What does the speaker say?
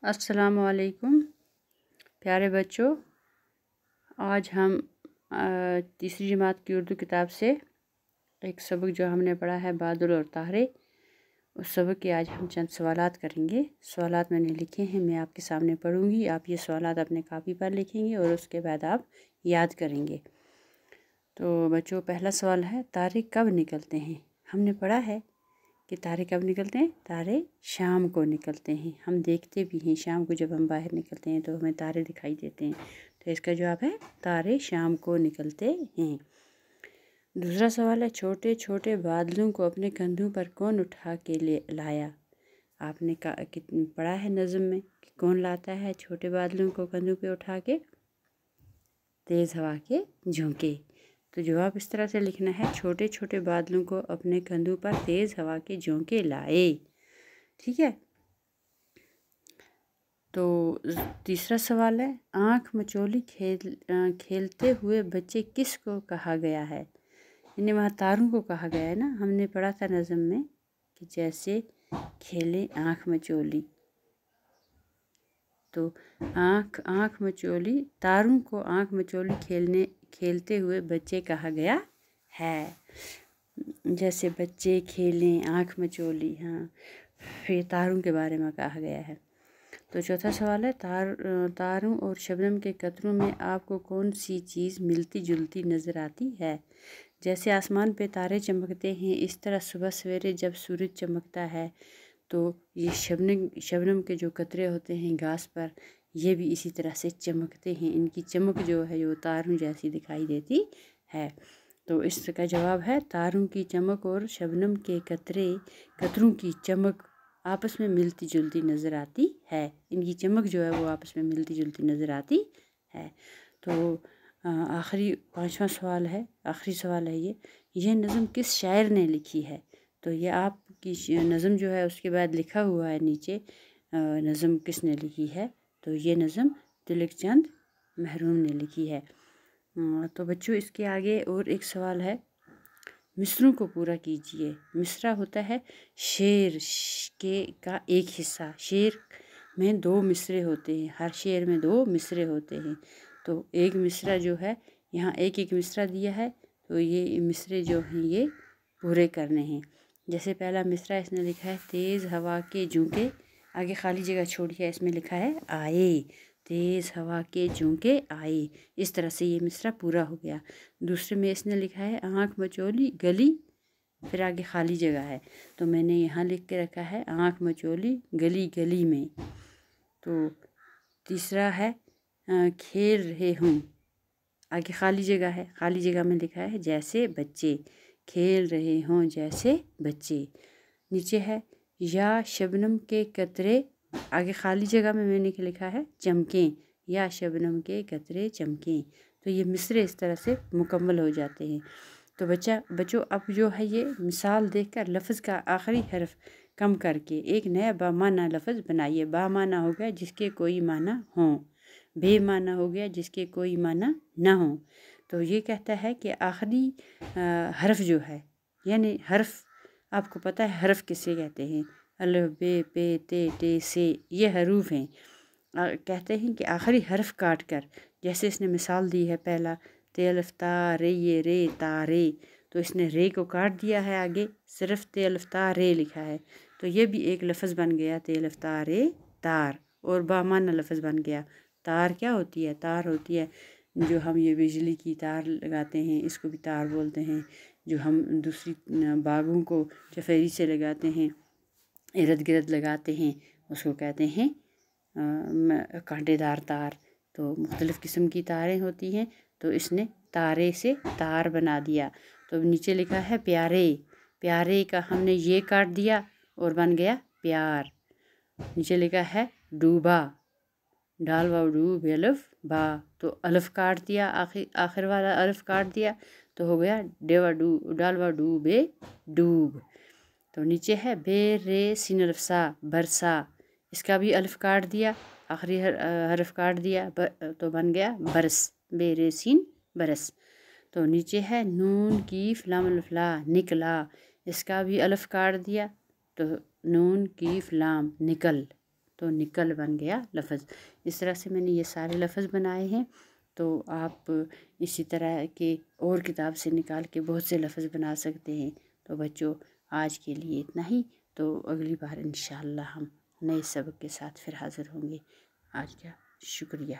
अस्सलामुअलैकुम प्यारे बच्चों। आज हम तीसरी जमात की उर्दू किताब से एक सबक जो हमने पढ़ा है बादल और तारे, उस सबक के आज हम चंद सवालात करेंगे। सवालात मैंने लिखे हैं, मैं आपके सामने पढ़ूंगी। आप ये सवालात अपने कापी पर लिखेंगे और उसके बाद आप याद करेंगे। तो बच्चों, पहला सवाल है, तारे कब निकलते हैं? हमने पढ़ा है कि तारे कब निकलते हैं। तारे शाम को निकलते हैं। हम देखते भी हैं, शाम को जब हम बाहर निकलते हैं तो हमें तारे दिखाई देते हैं। तो इसका जवाब है तारे शाम को निकलते हैं। दूसरा सवाल है, छोटे छोटे बादलों को अपने कंधों पर कौन उठा के ले लाया? आपने पढ़ा है नज़म में कि कौन लाता है छोटे बादलों को कंधों पे उठा के? तेज़ हवा के झोंके। तो जवाब इस तरह से लिखना है, छोटे छोटे बादलों को अपने कंधों पर तेज़ हवा के झोंके लाए। ठीक है। तो तीसरा सवाल है, आँख मचोली खेलते हुए बच्चे किसको कहा गया है? इन्हें वहाँ तारों को कहा गया है ना। हमने पढ़ा था नज़म में कि जैसे खेले आँख मचोली, तो आँख मचोली, तारों को आँख मचोली खेलते हुए बच्चे कहा गया है। जैसे बच्चे खेलें आँख मचोली, हाँ, फिर तारों के बारे में कहा गया है। तो चौथा सवाल है, तारों और शबनम के कतरों में आपको कौन सी चीज़ मिलती जुलती नज़र आती है? जैसे आसमान पे तारे चमकते हैं, इस तरह सुबह सवेरे जब सूरज चमकता है तो ये शबनम के जो कतरे होते हैं घास पर, ये भी इसी तरह से चमकते हैं। इनकी चमक जो है वो तारों जैसी दिखाई देती है। तो इसका जवाब है, तारों की चमक और शबनम के कतरों की चमक आपस में मिलती जुलती नज़र आती है। इनकी चमक जो है वो आपस में मिलती जुलती नज़र आती है। तो आखिरी पांचवा सवाल है, आखिरी सवाल है ये नज़म किस शायर ने लिखी है? तो ये आपकी नज़म जो है उसके बाद लिखा हुआ है नीचे नज़म किसने लिखी है। तो ये नज़म तिलक चंद महरूम ने लिखी है। तो बच्चों, इसके आगे और एक सवाल है, मिसरों को पूरा कीजिए। मिसरा होता है शेर का एक हिस्सा। शेर में 2 मिसरे होते हैं, हर शेर में 2 मिसरे होते हैं। तो एक मिसरा जो है, यहाँ एक एक मिसरा दिया है, तो ये मिसरे जो हैं ये पूरे करने हैं। जैसे पहला मिसरा इसने लिखा है, तेज़ हवा के झोंके, आगे खाली जगह छोड़िए, इसमें लिखा है आए, तेज़ हवा के झोंके आए। इस तरह से ये मिसरा पूरा हो गया। दूसरे में इसने लिखा है, आँख मचोली गली, फिर आगे खाली जगह है, तो मैंने यहाँ लिख के रखा है आँख मचोली गली गली में। तो तीसरा है, खेल रहे हूँ, आगे खाली जगह है, खाली जगह में लिखा है जैसे बच्चे, खेल रहे हों जैसे बच्चे। नीचे है, या शबनम के कतरे, आगे खाली जगह में मैंने लिखा है चमकें, या शबनम के कतरे चमकें। तो ये मिसरे इस तरह से मुकम्मल हो जाते हैं। तो बच्चों, अब जो है ये मिसाल देखकर लफ्ज़ का आखिरी हर्फ कम करके एक नया बामाना लफ्ज़ बनाइए। बामाना हो गया जिसके कोई माना हो, बेमाना हो गया जिसके कोई माना ना हो। तो ये कहता है कि आखिरी हर्फ जो है, यानी हर्फ, आपको पता है हर्फ किसे कहते हैं? अलिफ बे पे ते टे से, ये हरूफ हैं। कहते हैं कि आखिरी हर्फ काट कर, जैसे इसने मिसाल दी है, पहला ते अलिफ ता रे, ये रे तारे, तो इसने रे को काट दिया है, आगे सिर्फ ते अलिफ ता रे लिखा है। तो ये भी एक लफ्ज़ बन गया, ते अलिफ ता रे तार, और बामाना लफ्ज़ बन गया। तार क्या होती है? तार होती है जो हम ये बिजली की तार लगाते हैं, इसको भी तार बोलते हैं। जो हम दूसरी बागों को चफेरी से लगाते हैं, इर्द गिर्द लगाते हैं, उसको कहते हैं कांटेदार तार। तो मुख्तलिफ़ किस्म की तारें होती हैं, तो इसने तारे से तार बना दिया। तो नीचे लिखा है प्यारे, प्यारे का हमने ये काट दिया और बन गया प्यार। नीचे लिखा है डूबा, डाल वाव डूब अलिफ बा, तो अलिफ काट दिया, आखिर वाला अलिफ काट दिया, तो हो गया डेवा डू, डाल वाव डूबे डूब। तो नीचे है बे रे सीन अलिफ सा, बरसा, इसका भी अलिफ काट दिया, आखिरी हरफ काट दिया, तो बन गया बरस, बे रे सीन बरस। तो नीचे है नून की फलाम अलिफला, निकला, इसका भी अलिफ काट दिया, तो नून की फलाम निकल, तो निकल बन गया लफ्ज़। इस तरह से मैंने ये सारे लफ्ज़ बनाए हैं। तो आप इसी तरह के और किताब से निकाल के बहुत से लफ्ज़ बना सकते हैं। तो बच्चों, आज के लिए इतना ही। तो अगली बार इंशाअल्लाह हम नए सबक के साथ फिर हाज़िर होंगे। आज का शुक्रिया।